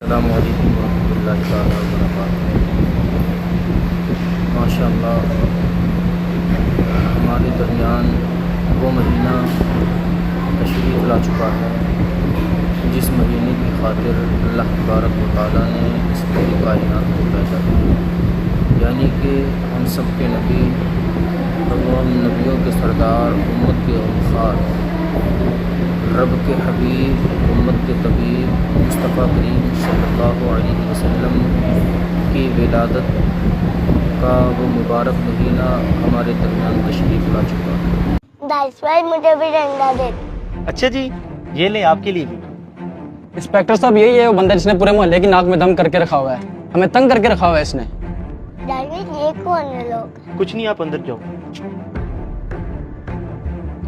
السلام علیکم ورحمۃ اللہ تعالیٰ وبرکاتہ۔ ماشاء اللہ ہمارے درمیان وہ مہینہ تشریف لا چکا ہے جس مہینے کی خاطر اللہ تبارک و تعالیٰ نے اس پوری کائنات کو پیدا کیا، یعنی کہ ہم سب کے نبی، تمام نبیوں کے سردار، امت کے غمخوار، رب کے حبیب، امت کے طبیب مصطفیٰ کریم صلی اللہ علیہ وسلم کی ولادت کا وہ مبارک مہینہ ہمارے درمیان تشریف لا چکا ہے۔ That's why مجھے بھی ڈنڈا دے۔ اچھا جی، یہ لیں آپ کے لیے بھی۔ انسپیکٹر صاحب یہی ہے وہ بندہ جس نے پورے محلے کی ناک میں دم کر کے رکھا ہوا ہے، ہمیں تنگ کر کے رکھا ہوا ہے اس نے۔ ڈیڈی یہ کون ہے لوگ؟ کچھ نہیں، آپ اندر جاؤ۔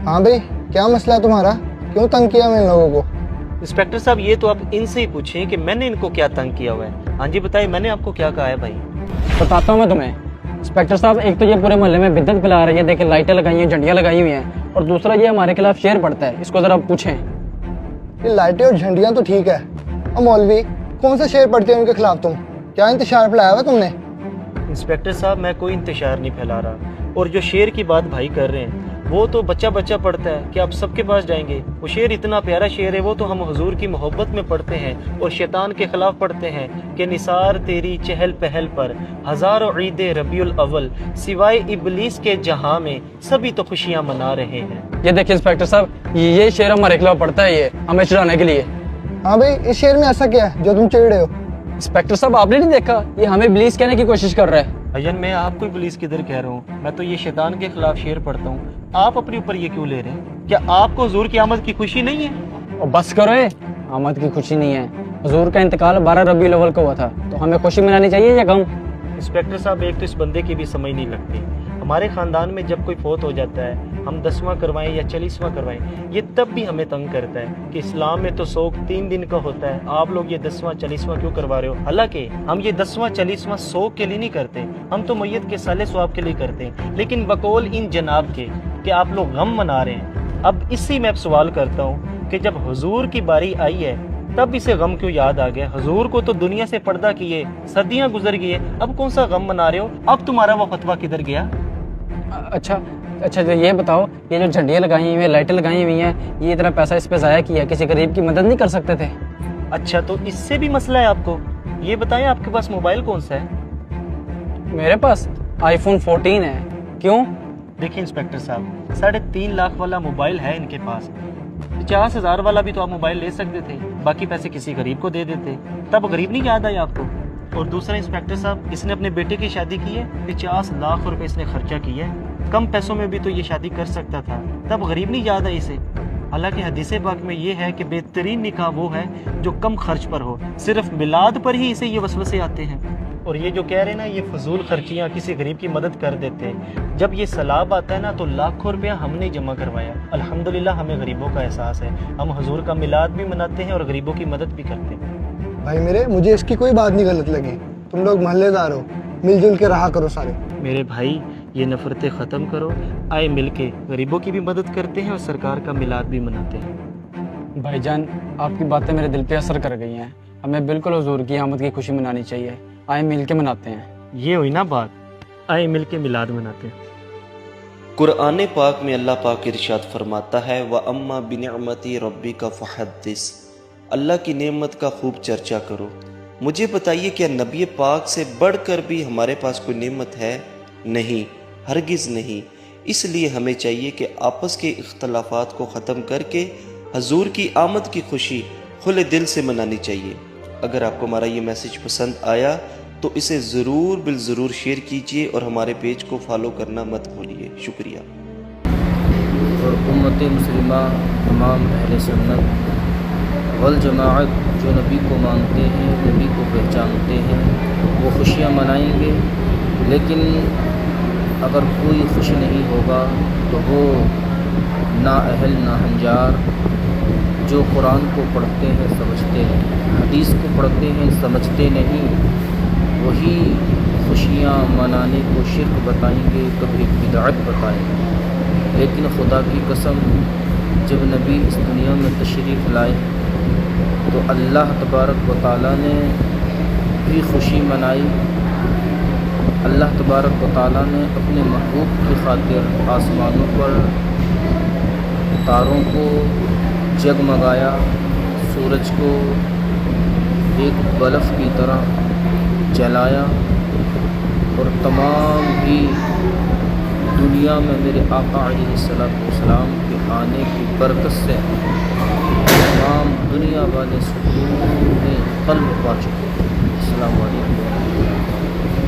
ہاں بھائی، کیا مسئلہ ہے تمہارا؟ کیوں تنگ کیا میں ان لوگوں کو؟ انسپیکٹر صاحب یہ تو آپ ان سے ہی پوچھیں کہ میں نے ان کو کیا تنگ کیا ہوا ہے۔ ہاں جی بتائیے، میں نے آپ کو کیا کہا ہے بھائی؟ بتاتا ہوں میں تمہیں۔ انسپیکٹر صاحب ایک تو یہ پورے محلے میں بدعت پھیلا رہی ہے، دیکھیں لائٹیں لگائی ہیں، جھنڈیاں لگائی ہوئی ہیں، اور دوسرا یہ ہمارے خلاف شعر پڑھتا ہے، اس کو ذرا پوچھیں۔ یہ لائٹیں اور جھنڈیاں تو ٹھیک ہے، اور مولوی کون سا شعر پڑھتے ہیں ان کے خلاف؟ تم کیا انتشار پھیلایا ہوا تم نے؟ انسپیکٹر صاحب میں کوئی انتشار نہیں پھیلا رہا، اور جو شعر کی بات بھائی کر رہے ہیں وہ تو بچہ بچہ پڑھتا ہے کہ آپ سب کے پاس جائیں گے۔ وہ شعر اتنا پیارا شعر ہے، وہ تو ہم حضور کی محبت میں پڑھتے ہیں اور شیطان کے خلاف پڑھتے ہیں کہ نثار تیری چہل پہل پر ہزاروں عید ربیع الاول، سوائے ابلیس کے جہاں میں سبھی تو خوشیاں منا رہے ہیں۔ یہ دیکھیں انسپیکٹر صاحب، یہ شعر ہمارے خلاف پڑھتا ہے، یہ ہمیں چڑھانے کے لیے۔ ہاں بھائی، اس شعر میں ایسا کیا ہے جو تم چڑھ رہے ہو؟ انسپیکٹر صاحب آپ نے نہیں دیکھا، یہ ہمیں ابلیس کہنے کی کوشش کر رہا ہے۔ بھائیان میں آپ کو ابلیس کدھر کہہ رہا ہوں، میں تو یہ شیطان کے خلاف شعر پڑھتا ہوں۔ آپ اپنے اوپر یہ کیوں لے رہے ہیں؟ کیا آپ کو حضور کی آمد کی خوشی نہیں ہے؟ اور بس کرو، آمد کی خوشی نہیں ہے، حضور کا انتقال 12 ربیع الاول کو ہوا تھا، تو ہمیں خوشی منانی چاہیے یا غم؟ انسپیکٹر صاحب ایک تو اس بندے کی بھی سمجھ نہیں لگتی۔ ہمارے خاندان میں جب کوئی فوت ہو جاتا ہے، ہم 10واں کروائیں یا 40واں کروائیں، یہ تب بھی ہمیں تنگ کرتا ہے کہ اسلام میں تو سوگ 3 دن کا ہوتا ہے، آپ لوگ یہ 10واں 40واں کیوں کروا رہے ہو؟ حالانکہ ہم یہ 10واں 40واں سوگ کے لیے نہیں کرتے، ہم تو میت کے صالح ثواب کے لیے کرتے ہیں، لیکن بقول ان جناب کے کہ آپ لوگ غم منا رہے ہیں۔ اب اسی میں سوال کرتا ہوں کہ جب حضور کی باری آئی ہے تب اسے غم کیوں یاد آ گیا؟ حضور کو تو دنیا سے پردہ کیے صدیاں گزر گئی ہے، اب کون سا غم منا رہے ہو؟ اب تمہارا وہ فتویٰ کدھر گیا؟ اچھا تو یہ بتاؤ، یہ جو جھنڈیاں لگائی ہوئی ہیں، لائٹیں لگائی ہوئی ہیں، یہ اتنا پیسہ اس پہ ضائع کیا، کسی غریب کی مدد نہیں کر سکتے تھے؟ اچھا تو اس سے بھی مسئلہ ہے آپ کو؟ یہ بتائیں آپ کے پاس موبائل کون سا ہے؟ میرے پاس آئی فون 14 ہے۔ کیوں؟ دیکھیں انسپیکٹر صاحب، 3.5 لاکھ والا موبائل ہے ان کے پاس، 50,000 والا بھی تو آپ موبائل لے سکتے تھے، باقی پیسے کسی غریب کو دے دیتے، تب غریب نہیں یاد آیا آپ کو؟ اور دوسرا انسپیکٹر صاحب، اس نے اپنے بیٹے کی شادی کی ہے، 50 لاکھ روپے اس نے خرچہ کیا ہے، کم پیسوں میں بھی تو یہ شادی کر سکتا تھا، تب غریب نہیں یاد آئی اسے؟ حالانکہ حدیث پاک میں یہ ہے کہ بہترین نکاح وہ ہے جو کم خرچ پر ہو، صرف میلاد پر ہی اسے یہ وسوسے آتے ہیں۔ اور یہ جو کہہ رہے ہیں نا یہ فضول خرچیاں، کسی غریب کی مدد کر دیتے، جب یہ سلاب آتا ہے نا تو لاکھوں روپیہ ہم نے جمع کروایا، الحمدللہ ہمیں غریبوں کا احساس ہے، ہم حضور کا میلاد بھی مناتے ہیں اور غریبوں کی مدد بھی کرتے ہیں۔ بھائی میرے، مجھے اس کی کوئی بات نہیں غلط لگی، تم لوگ محلے دار ہو، مل جل کے رہا کرو سارے۔ میرے بھائی یہ نفرتیں ختم کرو، آئے مل کے غریبوں کی بھی مدد کرتے ہیں اور سرکار کا میلاد بھی مناتے ہیں۔ بھائی جان، آپ کی باتیں میرے دل پہ اثر کر گئی ہیں، ہمیں بالکل حضور کی آمد کی خوشی منانی چاہیے، آئے مل کے مناتے ہیں۔ یہ ہوئی نا بات، آئے مل کے میلاد مناتے ہیں۔ قرآن پاک میں اللہ پاک ارشاد فرماتا ہے وَأَمَّا بِنِعْمَتِ رَبِّكَ فَحَدِّثْ، اللہ کی نعمت کا خوب چرچا کرو۔ مجھے بتائیے کیا نبی پاک سے بڑھ کر بھی ہمارے پاس کوئی نعمت ہے؟ نہیں، ہرگز نہیں۔ اس لیے ہمیں چاہیے کہ آپس کے اختلافات کو ختم کر کے حضور کی آمد کی خوشی کھلے دل سے منانی چاہیے۔ اگر آپ کو ہمارا یہ میسج پسند آیا تو اسے ضرور بالضرور شیئر کیجیے اور ہمارے پیج کو فالو کرنا مت بھولیے۔ شکریہ۔ اور امت مسلمہ، تمام اہل سنت والجماعت جو نبی کو مانتے ہیں، نبی کو پہچانتے ہیں، وہ خوشیاں منائیں گے، لیکن اگر کوئی خوش نہیں ہوگا تو وہ نااہل ناہنجار جو قرآن کو پڑھتے ہیں سمجھتے ہیں، حدیث کو پڑھتے ہیں سمجھتے نہیں، وہی خوشیاں منانے کو شرک بتائیں گے، کبھی بدعت بتائیں گے۔ لیکن خدا کی قسم، جب نبی اس دنیا میں تشریف لائے تو اللہ تبارک و تعالیٰ نے بھی خوشی منائی. اللہ تبارک و تعالیٰ نے اپنے محبوب کی خاطر آسمانوں پر تاروں کو جگمگایا، سورج کو ایک بلف کی طرح جلایا، اور تمام ہی دنیا میں میرے آقا علیہ السلام کے آنے کی برکت سے تمام دنیا والے سکون قلب پا چکے. السلام علیکم.